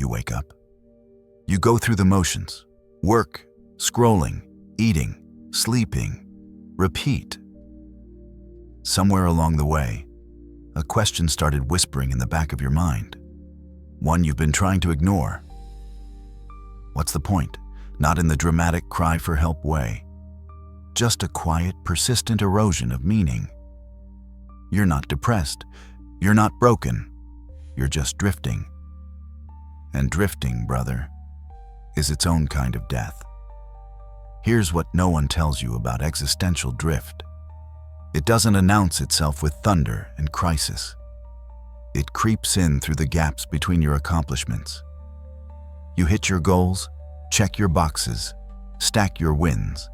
you wake up. You go through the motions: work, scrolling, eating, sleeping, repeat. Somewhere along the way, a question started whispering in the back of your mind, one you've been trying to ignore. What's the point? Not in the dramatic cry for help way, just a quiet, persistent erosion of meaning. You're not depressed, you're not broken, you're just drifting. And drifting, brother, is its own kind of death. Here's what no one tells you about existential drift. It doesn't announce itself with thunder and crisis. It creeps in through the gaps between your accomplishments. You hit your goals, check your boxes, stack your wins,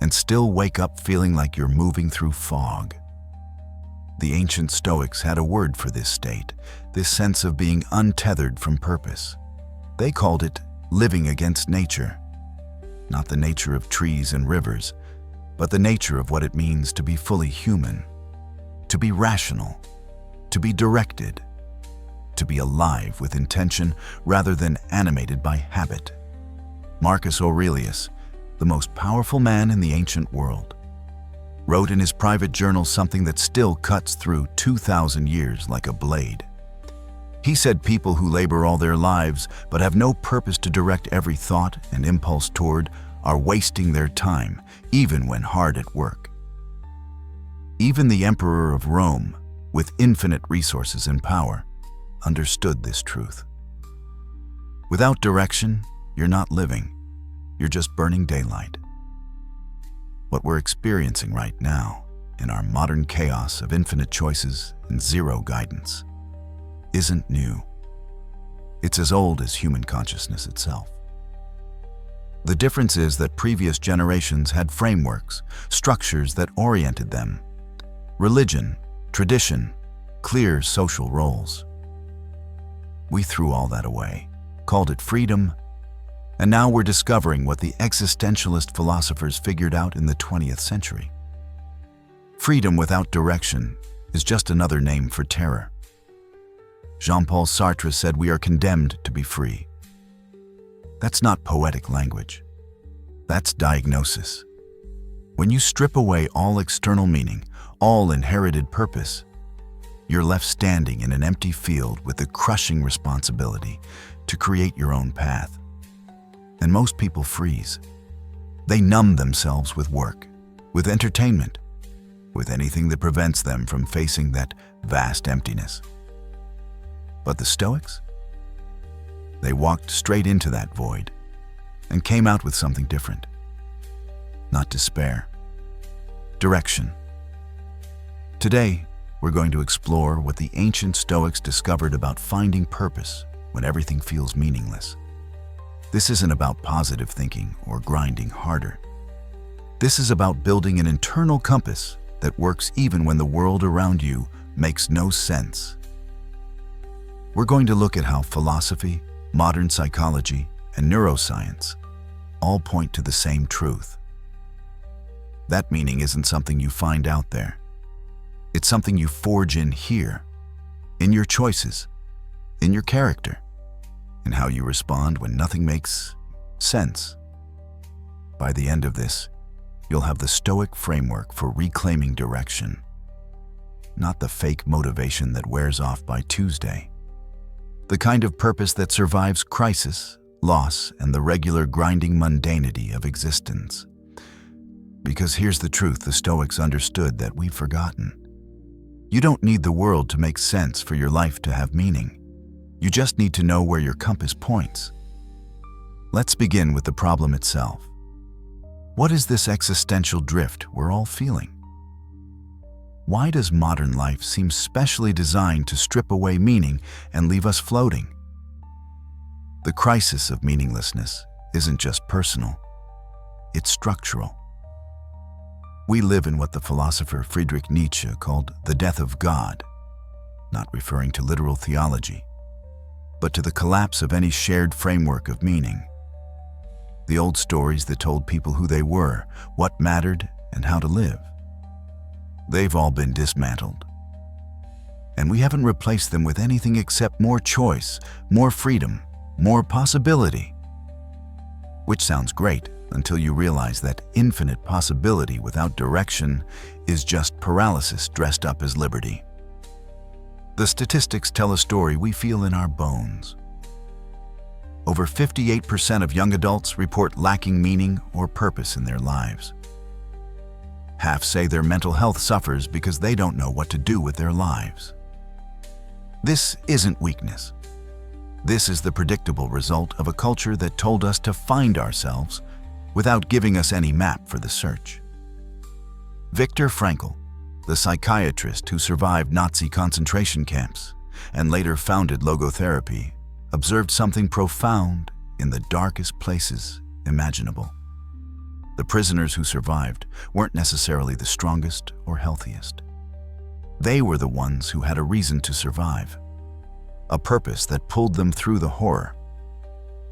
and still wake up feeling like you're moving through fog. The ancient Stoics had a word for this state, this sense of being untethered from purpose. They called it living against nature. Not the nature of trees and rivers, but the nature of what it means to be fully human, to be rational, to be directed, to be alive with intention rather than animated by habit. Marcus Aurelius, the most powerful man in the ancient world, wrote in his private journal something that still cuts through 2,000 years like a blade. He said people who labor all their lives but have no purpose to direct every thought and impulse toward are wasting their time, even when hard at work. Even the Emperor of Rome, with infinite resources and power, understood this truth. Without direction, you're not living, you're just burning daylight. What we're experiencing right now, in our modern chaos of infinite choices and zero guidance, isn't new. It's as old as human consciousness itself. The difference is that previous generations had frameworks, structures that oriented them. Religion, tradition, clear social roles. We threw all that away, called it freedom, and now we're discovering what the existentialist philosophers figured out in the 20th century. Freedom without direction is just another name for terror. Jean-Paul Sartre said we are condemned to be free. That's not poetic language. That's diagnosis. When you strip away all external meaning, all inherited purpose, you're left standing in an empty field with the crushing responsibility to create your own path. And most people freeze. They numb themselves with work, with entertainment, with anything that prevents them from facing that vast emptiness. But the Stoics? They walked straight into that void and came out with something different. Not despair, direction. Today, we're going to explore what the ancient Stoics discovered about finding purpose when everything feels meaningless. This isn't about positive thinking or grinding harder. This is about building an internal compass that works even when the world around you makes no sense. We're going to look at how philosophy, modern psychology, and neuroscience all point to the same truth. That meaning isn't something you find out there. It's something you forge in here, in your choices, in your character, in how you respond when nothing makes sense. By the end of this, you'll have the Stoic framework for reclaiming direction, not the fake motivation that wears off by Tuesday. The kind of purpose that survives crisis, loss, and the regular grinding mundanity of existence. Because here's the truth the Stoics understood that we've forgotten. You don't need the world to make sense for your life to have meaning. You just need to know where your compass points. Let's begin with the problem itself. What is this existential drift we're all feeling? Why does modern life seem specially designed to strip away meaning and leave us floating? The crisis of meaninglessness isn't just personal, it's structural. We live in what the philosopher Friedrich Nietzsche called the death of God, not referring to literal theology, but to the collapse of any shared framework of meaning. The old stories that told people who they were, what mattered, and how to live. They've all been dismantled. And we haven't replaced them with anything except more choice, more freedom, more possibility. Which sounds great until you realize that infinite possibility without direction is just paralysis dressed up as liberty. The statistics tell a story we feel in our bones. Over 58% of young adults report lacking meaning or purpose in their lives. Half say their mental health suffers because they don't know what to do with their lives. This isn't weakness. This is the predictable result of a culture that told us to find ourselves without giving us any map for the search. Viktor Frankl, the psychiatrist who survived Nazi concentration camps and later founded logotherapy, observed something profound in the darkest places imaginable. The prisoners who survived weren't necessarily the strongest or healthiest. They were the ones who had a reason to survive, a purpose that pulled them through the horror.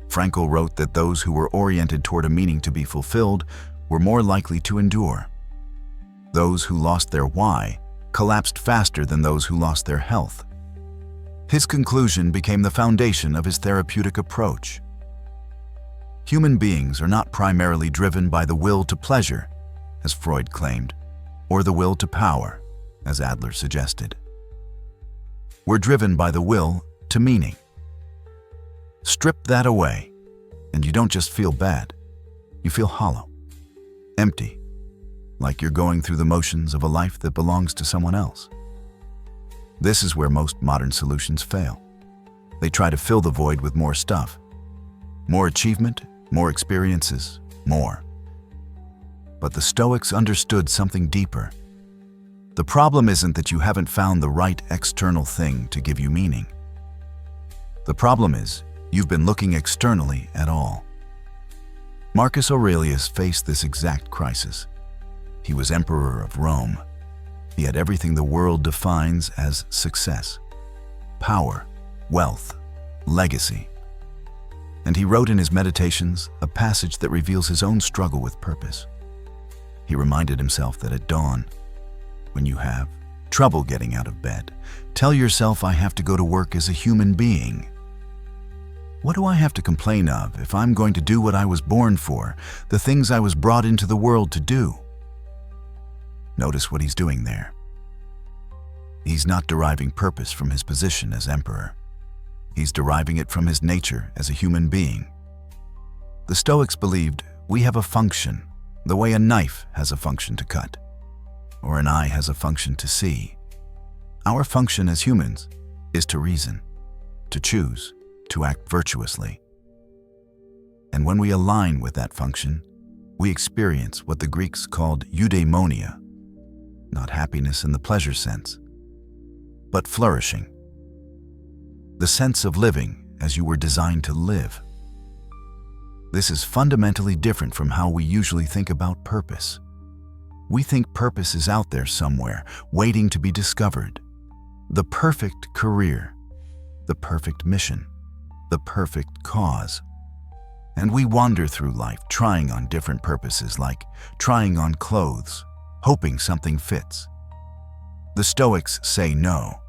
Frankl wrote that those who were oriented toward a meaning to be fulfilled were more likely to endure. Those who lost their why collapsed faster than those who lost their health. His conclusion became the foundation of his therapeutic approach. Human beings are not primarily driven by the will to pleasure, as Freud claimed, or the will to power, as Adler suggested. We're driven by the will to meaning. Strip that away, and you don't just feel bad. You feel hollow, empty, like you're going through the motions of a life that belongs to someone else. This is where most modern solutions fail. They try to fill the void with more stuff. More achievement, more experiences, more. But the Stoics understood something deeper. The problem isn't that you haven't found the right external thing to give you meaning. The problem is you've been looking externally at all. Marcus Aurelius faced this exact crisis. He was emperor of Rome. He had everything the world defines as success: power, wealth, legacy. And he wrote in his Meditations a passage that reveals his own struggle with purpose. He reminded himself that at dawn, when you have trouble getting out of bed, tell yourself, I have to go to work as a human being. What do I have to complain of if I'm going to do what I was born for, the things I was brought into the world to do? Notice what he's doing there. He's not deriving purpose from his position as emperor. He's deriving it from his nature as a human being. The Stoics believed we have a function, the way a knife has a function to cut, or an eye has a function to see. Our function as humans is to reason, to choose, to act virtuously. And when we align with that function, we experience what the Greeks called eudaimonia, not happiness in the pleasure sense, but flourishing. The sense of living as you were designed to live. This is fundamentally different from how we usually think about purpose. We think purpose is out there somewhere, waiting to be discovered. The perfect career, the perfect mission, the perfect cause. And we wander through life trying on different purposes, like trying on clothes, hoping something fits. The Stoics say no.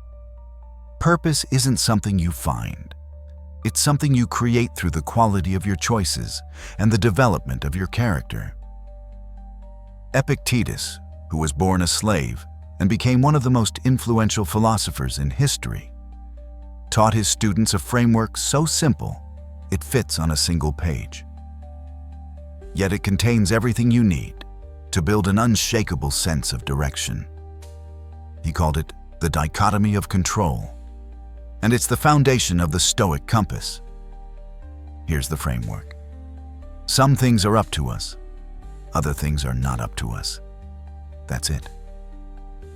Purpose isn't something you find. It's something you create through the quality of your choices and the development of your character. Epictetus, who was born a slave and became one of the most influential philosophers in history, taught his students a framework so simple it fits on a single page. Yet it contains everything you need to build an unshakable sense of direction. He called it the Dichotomy of Control, and it's the foundation of the Stoic compass. Here's the framework. Some things are up to us, other things are not up to us. That's it.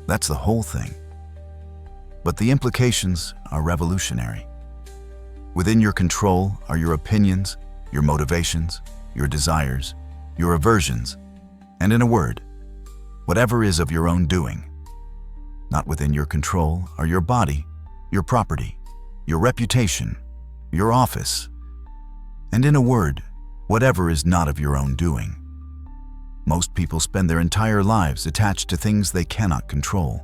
That's the whole thing. But the implications are revolutionary. Within your control are your opinions, your motivations, your desires, your aversions, and in a word, whatever is of your own doing. Not within your control are your body, your property, your reputation, your office, and in a word, whatever is not of your own doing. Most people spend their entire lives attached to things they cannot control.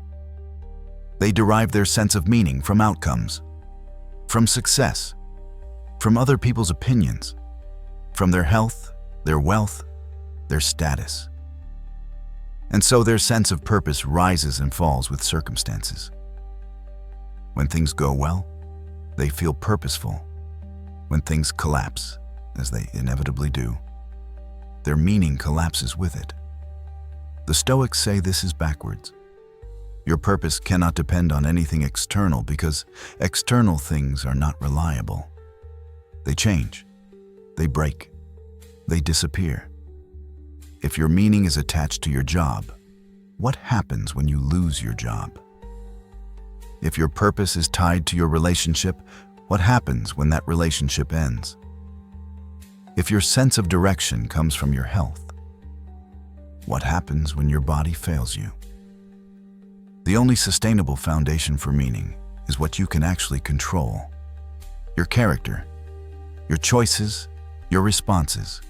They derive their sense of meaning from outcomes, from success, from other people's opinions, from their health, their wealth, their status. And so their sense of purpose rises and falls with circumstances. When things go well, they feel purposeful. When things collapse, as they inevitably do, their meaning collapses with it. The Stoics say this is backwards. Your purpose cannot depend on anything external because external things are not reliable. They change, they break, they disappear. If your meaning is attached to your job, what happens when you lose your job? If your purpose is tied to your relationship, what happens when that relationship ends? If your sense of direction comes from your health, what happens when your body fails you? The only sustainable foundation for meaning is what you can actually control. Your character, your choices, your responses,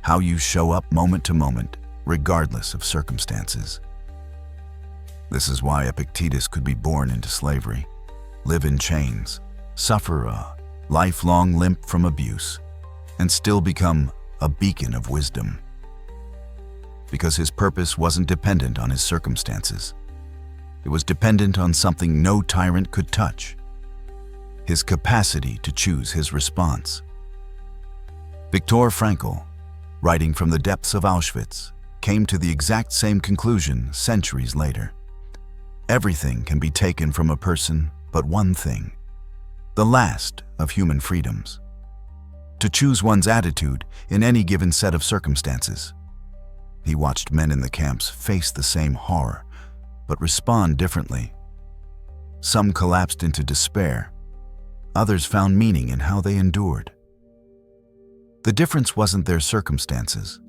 how you show up moment to moment, regardless of circumstances. This is why Epictetus could be born into slavery, live in chains, suffer a lifelong limp from abuse, and still become a beacon of wisdom. Because his purpose wasn't dependent on his circumstances. It was dependent on something no tyrant could touch: his capacity to choose his response. Viktor Frankl, writing from the depths of Auschwitz, came to the exact same conclusion centuries later. Everything can be taken from a person but one thing, the last of human freedoms: to choose one's attitude in any given set of circumstances. He watched men in the camps face the same horror, but respond differently. Some collapsed into despair. Others found meaning in how they endured. The difference wasn't their circumstances.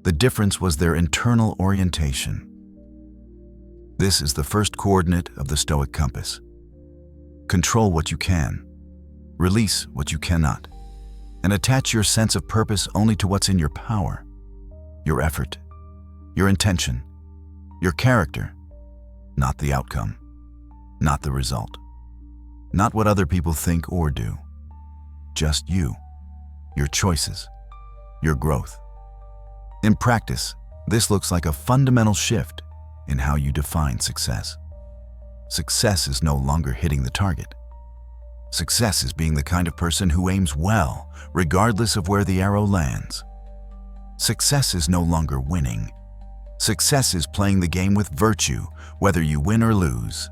The difference was their internal orientation. This is the first coordinate of the Stoic compass. Control what you can, release what you cannot, and attach your sense of purpose only to what's in your power, your effort, your intention, your character, not the outcome, not the result, not what other people think or do, just you, your choices, your growth. In practice, this looks like a fundamental shift in how you define success. Success is no longer hitting the target. Success is being the kind of person who aims well, regardless of where the arrow lands. Success is no longer winning. Success is playing the game with virtue, whether you win or lose.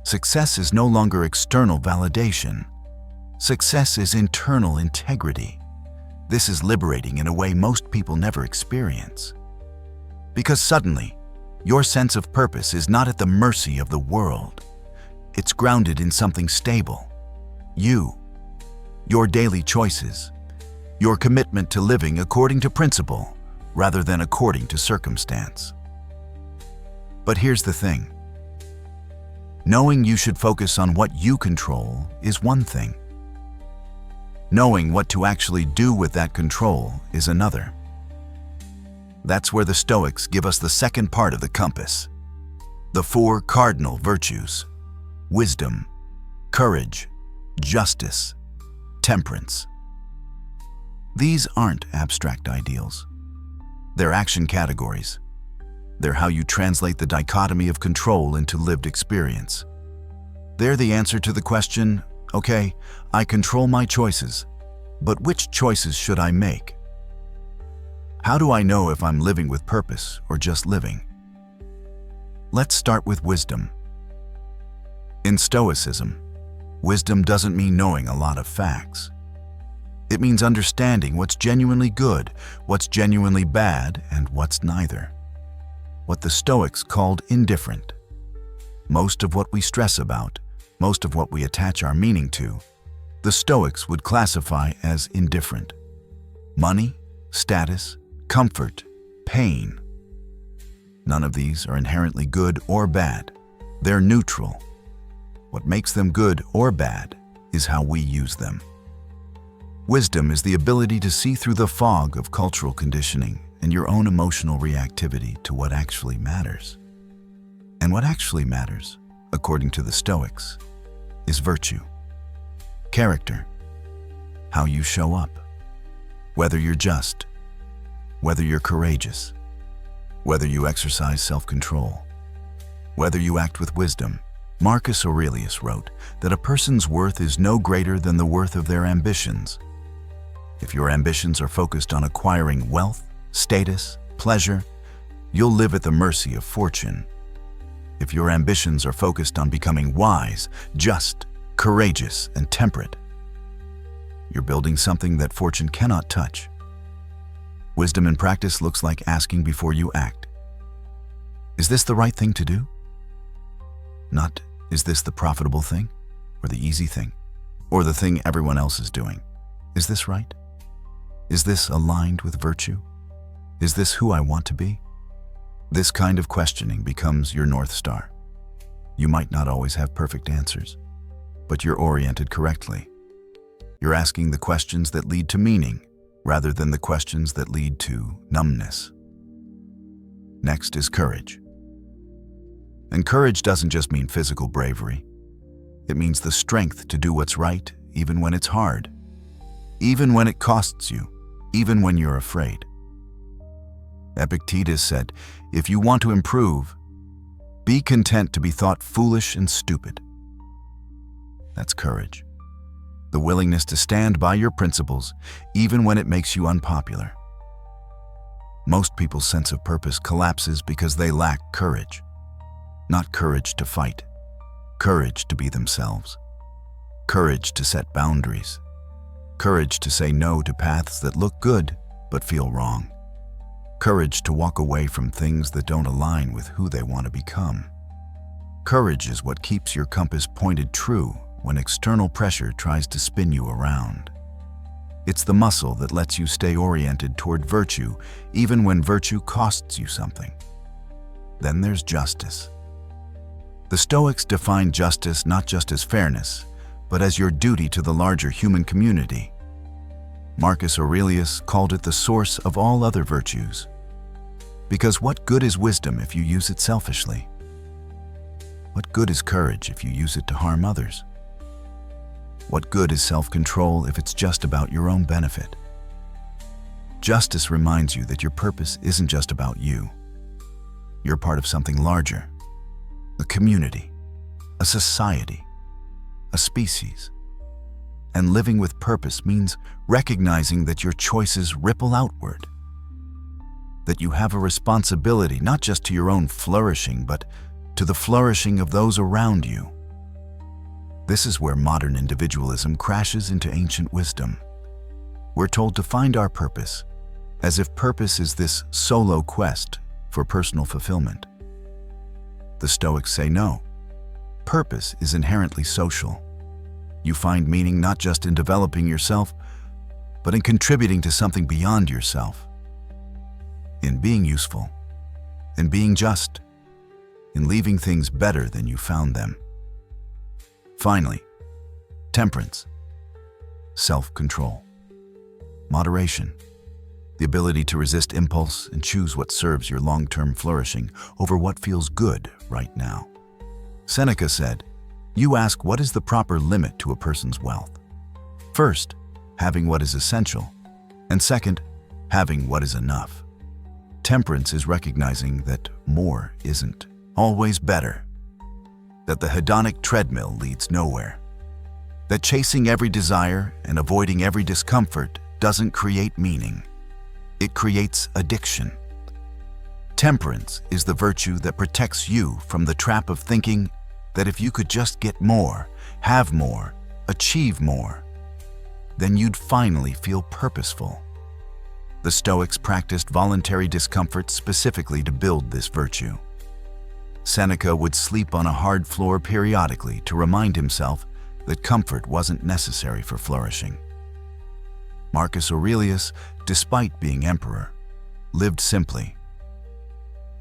Success is no longer external validation. Success is internal integrity. This is liberating in a way most people never experience. Because suddenly, your sense of purpose is not at the mercy of the world. It's grounded in something stable. You, your daily choices, your commitment to living according to principle rather than according to circumstance. But here's the thing. Knowing you should focus on what you control is one thing. Knowing what to actually do with that control is another. That's where the Stoics give us the second part of the compass. The four cardinal virtues: wisdom, courage, justice, temperance. These aren't abstract ideals. They're action categories. They're how you translate the dichotomy of control into lived experience. They're the answer to the question, okay, I control my choices, but which choices should I make? How do I know if I'm living with purpose or just living? Let's start with wisdom. In Stoicism, wisdom doesn't mean knowing a lot of facts. It means understanding what's genuinely good, what's genuinely bad, and what's neither. What the Stoics called indifferent. Most of what we stress about, most of what we attach our meaning to, the Stoics would classify as indifferent. Money, status, comfort, pain. None of these are inherently good or bad. They're neutral. What makes them good or bad is how we use them. Wisdom is the ability to see through the fog of cultural conditioning and your own emotional reactivity to what actually matters. And what actually matters, according to the Stoics, is virtue, character, how you show up. Whether you're just, whether you're courageous, whether you exercise self-control, whether you act with wisdom. Marcus Aurelius wrote that a person's worth is no greater than the worth of their ambitions. If your ambitions are focused on acquiring wealth, status, pleasure, you'll live at the mercy of fortune. If your ambitions are focused on becoming wise, just, courageous, and temperate, you're building something that fortune cannot touch. Wisdom in practice looks like asking before you act. Is this the right thing to do? Not, is this the profitable thing, or the easy thing, or the thing everyone else is doing? Is this right? Is this aligned with virtue? Is this who I want to be? This kind of questioning becomes your North Star. You might not always have perfect answers, but you're oriented correctly. You're asking the questions that lead to meaning, rather than the questions that lead to numbness. Next is courage. And courage doesn't just mean physical bravery. It means the strength to do what's right, even when it's hard, even when it costs you, even when you're afraid. Epictetus said, if you want to improve, be content to be thought foolish and stupid. That's courage. The willingness to stand by your principles, even when it makes you unpopular. Most people's sense of purpose collapses because they lack courage. Not courage to fight, courage to be themselves, courage to set boundaries, courage to say no to paths that look good but feel wrong, courage to walk away from things that don't align with who they want to become. Courage is what keeps your compass pointed true when external pressure tries to spin you around. It's the muscle that lets you stay oriented toward virtue even when virtue costs you something. Then there's justice. The Stoics defined justice not just as fairness, but as your duty to the larger human community. Marcus Aurelius called it the source of all other virtues. Because what good is wisdom if you use it selfishly? What good is courage if you use it to harm others? What good is self-control if it's just about your own benefit? Justice reminds you that your purpose isn't just about you. You're part of something larger. A community, a society, a species. And living with purpose means recognizing that your choices ripple outward. That you have a responsibility not just to your own flourishing, but to the flourishing of those around you. This is where modern individualism crashes into ancient wisdom. We're told to find our purpose, as if purpose is this solo quest for personal fulfillment. The Stoics say no. Purpose is inherently social. You find meaning not just in developing yourself, but in contributing to something beyond yourself. In being useful, in being just, in leaving things better than you found them. Finally, temperance, self-control, moderation, the ability to resist impulse and choose what serves your long-term flourishing over what feels good right now. Seneca said, you ask what is the proper limit to a person's wealth. First, having what is essential, and second, having what is enough. Temperance is recognizing that more isn't always better, that the hedonic treadmill leads nowhere, that chasing every desire and avoiding every discomfort doesn't create meaning. It creates addiction. Temperance is the virtue that protects you from the trap of thinking that if you could just get more, have more, achieve more, then you'd finally feel purposeful. The Stoics practiced voluntary discomfort specifically to build this virtue. Seneca would sleep on a hard floor periodically to remind himself that comfort wasn't necessary for flourishing. Marcus Aurelius, despite being emperor, lived simply.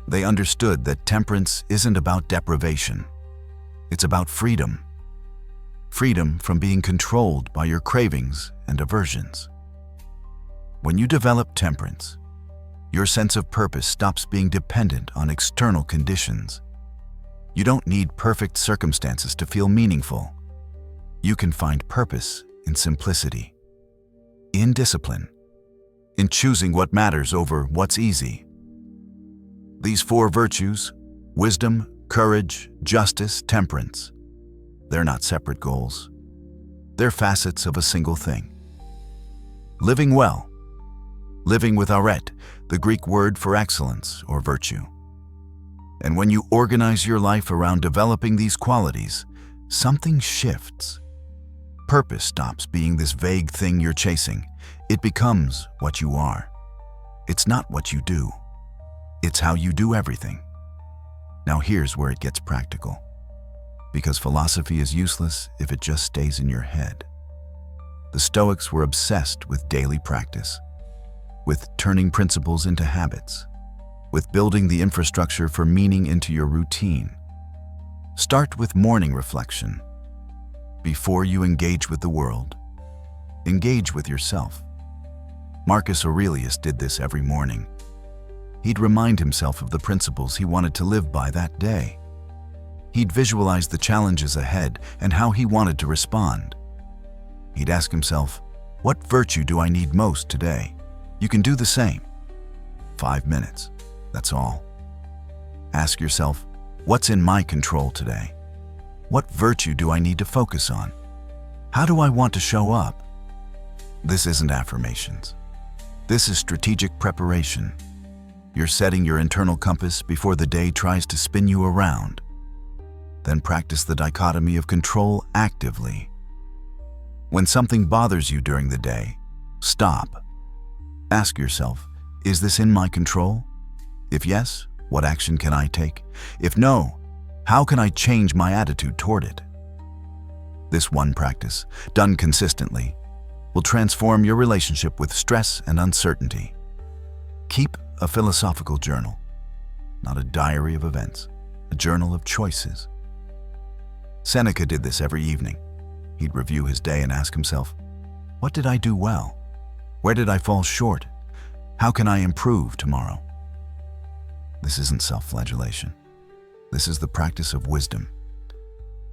They understood that temperance isn't about deprivation. It's about freedom. Freedom from being controlled by your cravings and aversions. When you develop temperance, your sense of purpose stops being dependent on external conditions. You don't need perfect circumstances to feel meaningful. You can find purpose in simplicity, in discipline, in choosing what matters over what's easy. These 4 virtues, wisdom, courage, justice, temperance, they're not separate goals. They're facets of a single thing. Living well. Living with aret, the Greek word for excellence or virtue. And when you organize your life around developing these qualities, something shifts. Purpose stops being this vague thing you're chasing. It becomes what you are. It's not what you do. It's how you do everything. Now here's where it gets practical. Because philosophy is useless if it just stays in your head. The Stoics were obsessed with daily practice, with turning principles into habits, with building the infrastructure for meaning into your routine. Start with morning reflection. Before you engage with the world, engage with yourself. Marcus Aurelius did this every morning. He'd remind himself of the principles he wanted to live by that day. He'd visualize the challenges ahead and how he wanted to respond. He'd ask himself, what virtue do I need most today? You can do the same. 5 minutes, that's all. Ask yourself, what's in my control today? What virtue do I need to focus on? How do I want to show up? This isn't affirmations. This is strategic preparation. You're setting your internal compass before the day tries to spin you around. Then practice the dichotomy of control actively. When something bothers you during the day, stop. Ask yourself, is this in my control? If yes, what action can I take? If no, how can I change my attitude toward it? This one practice, done consistently, will transform your relationship with stress and uncertainty. Keep a philosophical journal, not a diary of events, a journal of choices. Seneca did this every evening. He'd review his day and ask himself, what did I do well? Where did I fall short? How can I improve tomorrow? This isn't self-flagellation. This is the practice of wisdom.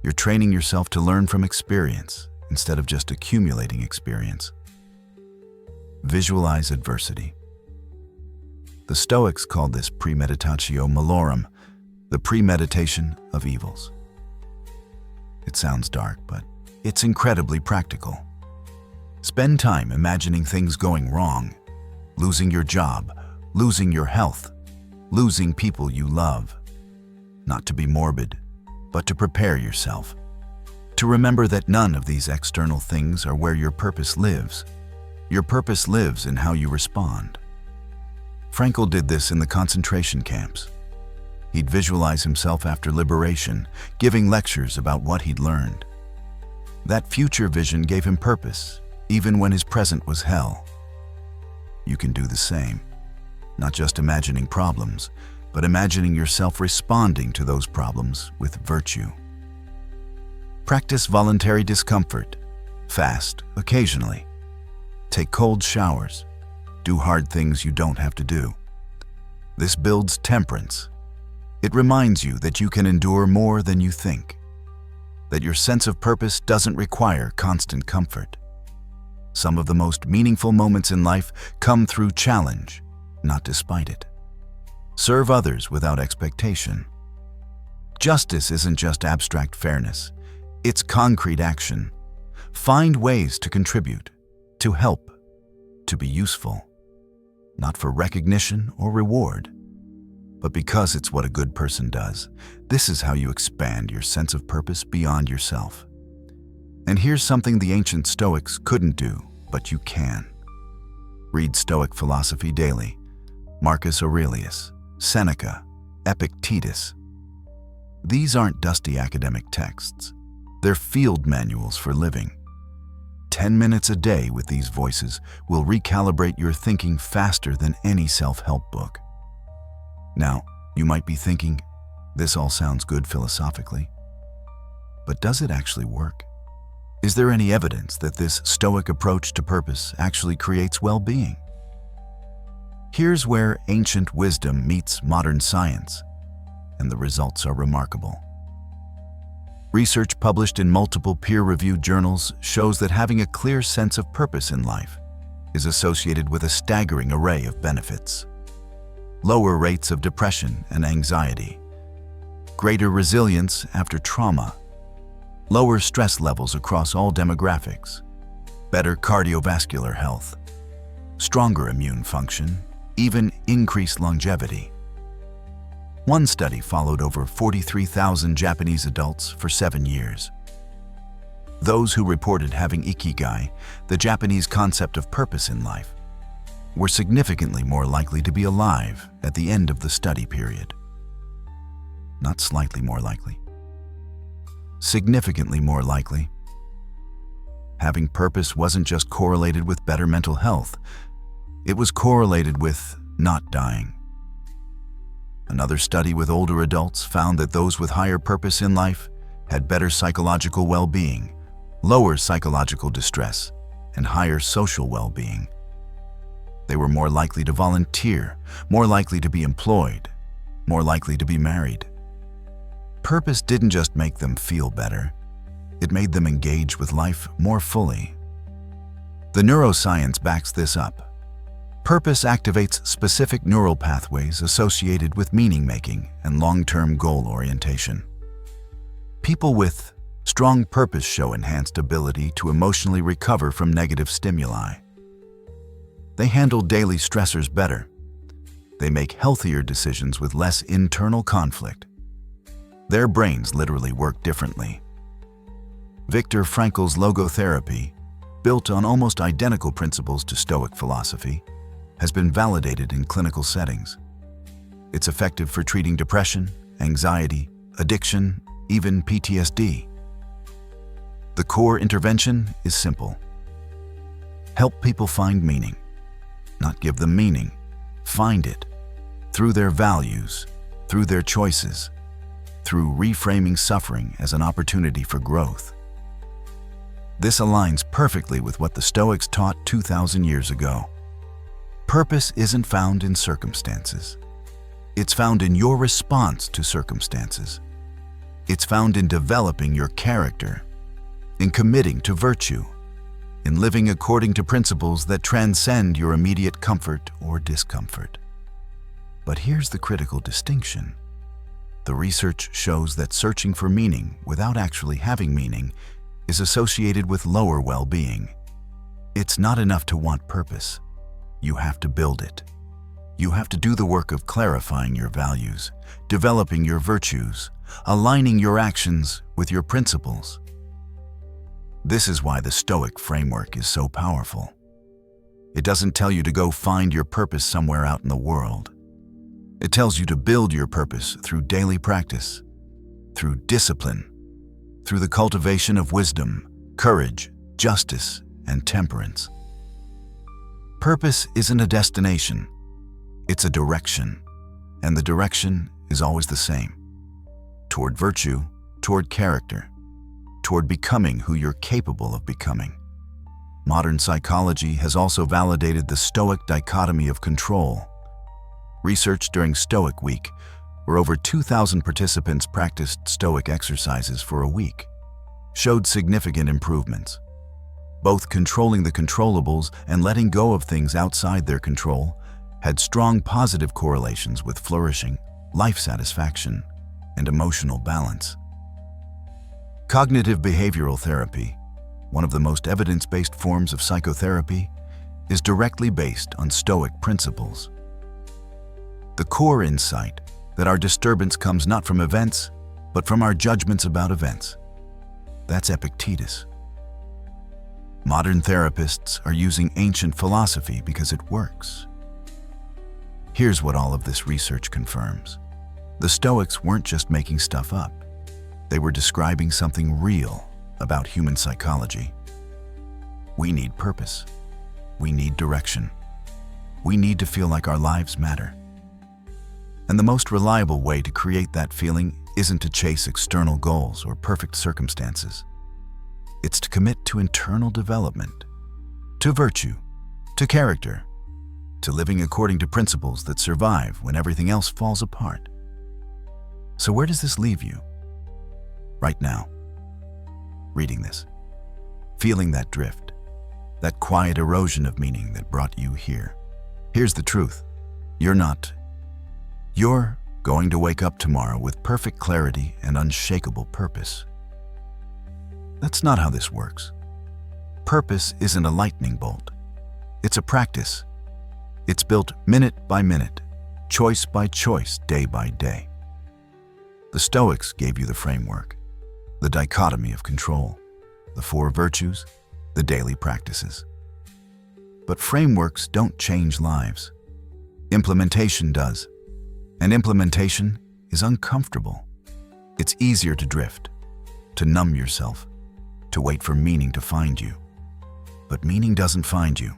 You're training yourself to learn from experience instead of just accumulating experience. Visualize adversity. The Stoics called this premeditatio malorum, the premeditation of evils. It sounds dark, but it's incredibly practical. Spend time imagining things going wrong, losing your job, losing your health, losing people you love. Not to be morbid, but to prepare yourself. To remember that none of these external things are where your purpose lives. Your purpose lives in how you respond. Frankl did this in the concentration camps. He'd visualize himself after liberation, giving lectures about what he'd learned. That future vision gave him purpose, even when his present was hell. You can do the same, not just imagining problems, but imagining yourself responding to those problems with virtue. Practice voluntary discomfort. Fast occasionally. Take cold showers. Do hard things you don't have to do. This builds temperance. It reminds you that you can endure more than you think, that your sense of purpose doesn't require constant comfort. Some of the most meaningful moments in life come through challenge, not despite it. Serve others without expectation. Justice isn't just abstract fairness, it's concrete action. Find ways to contribute, to help, to be useful. Not for recognition or reward, but because it's what a good person does. This is how you expand your sense of purpose beyond yourself. And here's something the ancient Stoics couldn't do, but you can. Read Stoic philosophy daily. Marcus Aurelius, Seneca, Epictetus. These aren't dusty academic texts. They're field manuals for living. 10 minutes a day with these voices will recalibrate your thinking faster than any self-help book. Now, you might be thinking, this all sounds good philosophically, but does it actually work? Is there any evidence that this Stoic approach to purpose actually creates well-being? Here's where ancient wisdom meets modern science, and the results are remarkable. Research published in multiple peer-reviewed journals shows that having a clear sense of purpose in life is associated with a staggering array of benefits. Lower rates of depression and anxiety, greater resilience after trauma, lower stress levels across all demographics, better cardiovascular health, stronger immune function, even increased longevity. One study followed over 43,000 Japanese adults for 7 years. Those who reported having ikigai, the Japanese concept of purpose in life, were significantly more likely to be alive at the end of the study period. Not slightly more likely. Significantly more likely. Having purpose wasn't just correlated with better mental health, it was correlated with not dying. Another study with older adults found that those with higher purpose in life had better psychological well-being, lower psychological distress, and higher social well-being. They were more likely to volunteer, more likely to be employed, more likely to be married. Purpose didn't just make them feel better, it made them engage with life more fully. The neuroscience backs this up. Purpose activates specific neural pathways associated with meaning-making and long-term goal orientation. People with strong purpose show enhanced ability to emotionally recover from negative stimuli. They handle daily stressors better. They make healthier decisions with less internal conflict. Their brains literally work differently. Viktor Frankl's logotherapy, built on almost identical principles to Stoic philosophy, has been validated in clinical settings. It's effective for treating depression, anxiety, addiction, even PTSD. The core intervention is simple. Help people find meaning. Not give them meaning. Find it. Through their values, through their choices, through reframing suffering as an opportunity for growth. This aligns perfectly with what the Stoics taught 2,000 years ago. Purpose isn't found in circumstances. It's found in your response to circumstances. It's found in developing your character, in committing to virtue, in living according to principles that transcend your immediate comfort or discomfort. But here's the critical distinction. The research shows that searching for meaning without actually having meaning is associated with lower well-being. It's not enough to want purpose. You have to build it. You have to do the work of clarifying your values, developing your virtues, aligning your actions with your principles. This is why the Stoic framework is so powerful. It doesn't tell you to go find your purpose somewhere out in the world. It tells you to build your purpose through daily practice, through discipline, through the cultivation of wisdom, courage, justice, and temperance. Purpose isn't a destination, it's a direction, and the direction is always the same. Toward virtue, toward character, toward becoming who you're capable of becoming. Modern psychology has also validated the Stoic dichotomy of control. Research during Stoic Week, where over 2,000 participants practiced Stoic exercises for a week, showed significant improvements. Both controlling the controllables and letting go of things outside their control had strong positive correlations with flourishing, life satisfaction, and emotional balance. Cognitive behavioral therapy, one of the most evidence-based forms of psychotherapy, is directly based on Stoic principles. The core insight that our disturbance comes not from events, but from our judgments about events. That's Epictetus. Modern therapists are using ancient philosophy because it works. Here's what all of this research confirms. The Stoics weren't just making stuff up. They were describing something real about human psychology. We need purpose. We need direction. We need to feel like our lives matter. And the most reliable way to create that feeling isn't to chase external goals or perfect circumstances. It's to commit to internal development, to virtue, to character, to living according to principles that survive when everything else falls apart. So where does this leave you? Right now, reading this, feeling that drift, that quiet erosion of meaning that brought you here. Here's the truth. You're not. You're going to wake up tomorrow with perfect clarity and unshakable purpose. That's not how this works. Purpose isn't a lightning bolt. It's a practice. It's built minute by minute, choice by choice, day by day. The Stoics gave you the framework, the dichotomy of control, the 4 virtues, the daily practices. But frameworks don't change lives. Implementation does. And implementation is uncomfortable. It's easier to drift, to numb yourself, to wait for meaning to find you. But meaning doesn't find you.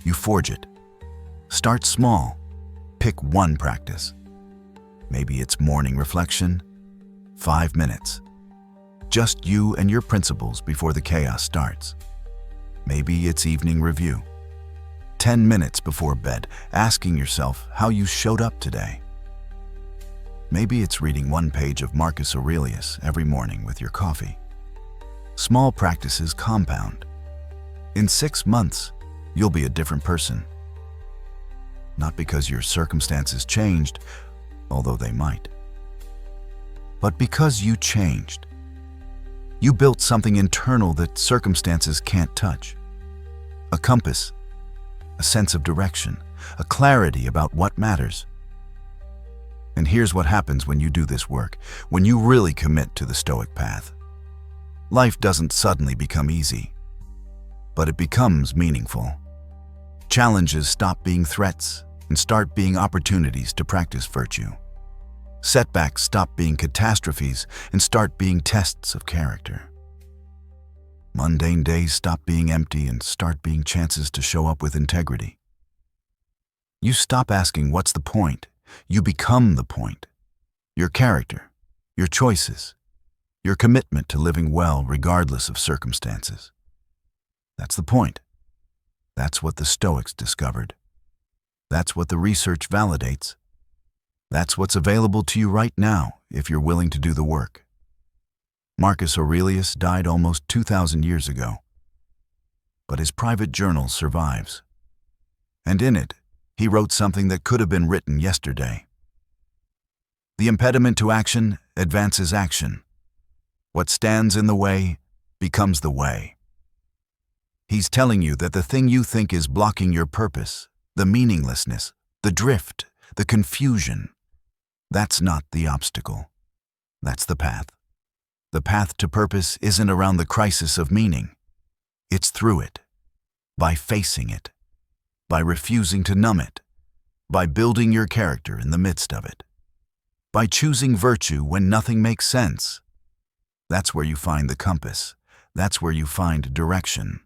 You forge it. Start small. Pick one practice. Maybe it's morning reflection, 5 minutes. Just you and your principles before the chaos starts. Maybe it's evening review, 10 minutes before bed, asking yourself how you showed up today. Maybe it's reading 1 page of Marcus Aurelius every morning with your coffee. Small practices compound. In 6 months, you'll be a different person. Not because your circumstances changed, although they might, but because you changed. You built something internal that circumstances can't touch. A compass, a sense of direction, a clarity about what matters. And here's what happens when you do this work, when you really commit to the Stoic path. Life doesn't suddenly become easy, but it becomes meaningful. Challenges stop being threats and start being opportunities to practice virtue. Setbacks stop being catastrophes and start being tests of character. Mundane days stop being empty and start being chances to show up with integrity. You stop asking, what's the point? You become the point. Your character, your choices, your commitment to living well regardless of circumstances. That's the point. That's what the Stoics discovered. That's what the research validates. That's what's available to you right now if you're willing to do the work. Marcus Aurelius died almost 2,000 years ago, but his private journal survives. And in it, he wrote something that could have been written yesterday. The impediment to action advances action. What stands in the way becomes the way. He's telling you that the thing you think is blocking your purpose, the meaninglessness, the drift, the confusion, that's not the obstacle. That's the path. The path to purpose isn't around the crisis of meaning. It's through it, by facing it, by refusing to numb it, by building your character in the midst of it, by choosing virtue when nothing makes sense. That's where you find the compass. That's where you find direction.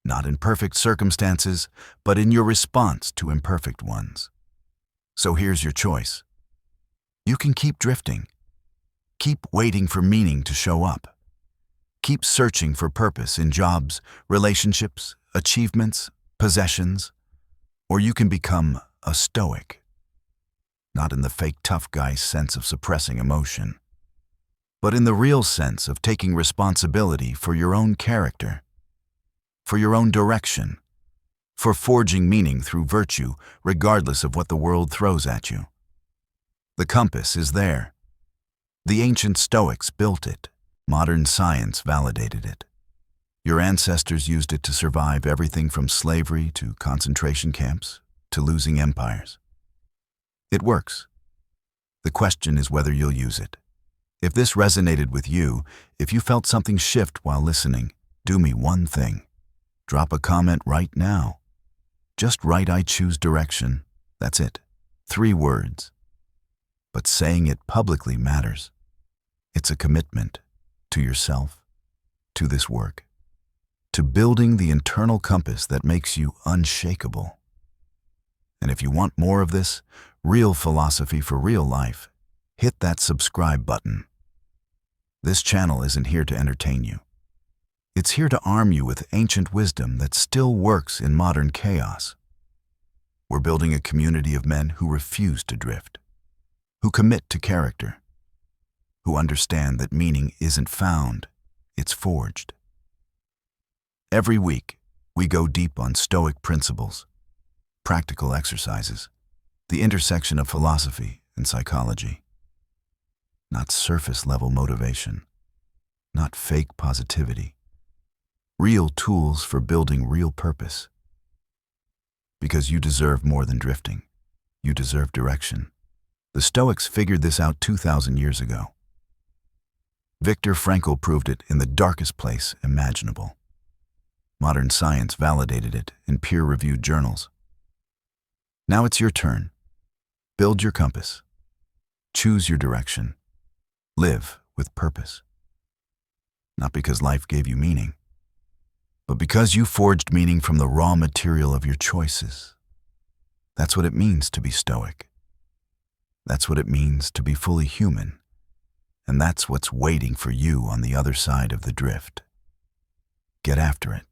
Not in perfect circumstances, but in your response to imperfect ones. So here's your choice. You can keep drifting. Keep waiting for meaning to show up. Keep searching for purpose in jobs, relationships, achievements, possessions. Or you can become a Stoic. Not in the fake tough guy sense of suppressing emotion, but in the real sense of taking responsibility for your own character, for your own direction, for forging meaning through virtue regardless of what the world throws at you. The compass is there. The ancient Stoics built it. Modern science validated it. Your ancestors used it to survive everything from slavery to concentration camps to losing empires. It works. The question is whether you'll use it. If this resonated with you, if you felt something shift while listening, do me one thing. Drop a comment right now. Just write "I choose direction." That's it. 3 words. But saying it publicly matters. It's a commitment to yourself, to this work, to building the internal compass that makes you unshakable. And if you want more of this, real philosophy for real life, hit that subscribe button. This channel isn't here to entertain you. It's here to arm you with ancient wisdom that still works in modern chaos. We're building a community of men who refuse to drift, who commit to character, who understand that meaning isn't found, it's forged. Every week, We go deep on Stoic principles, practical exercises, the intersection of philosophy and psychology. Not surface-level motivation, not fake positivity. Real tools for building real purpose. Because you deserve more than drifting. You deserve direction. The Stoics figured this out 2,000 years ago. Viktor Frankl proved it in the darkest place imaginable. Modern science validated it in peer-reviewed journals. Now it's your turn. Build your compass. Choose your direction. Live with purpose. Not because life gave you meaning, but because you forged meaning from the raw material of your choices. That's what it means to be Stoic. That's what it means to be fully human. And that's what's waiting for you on the other side of the drift. Get after it.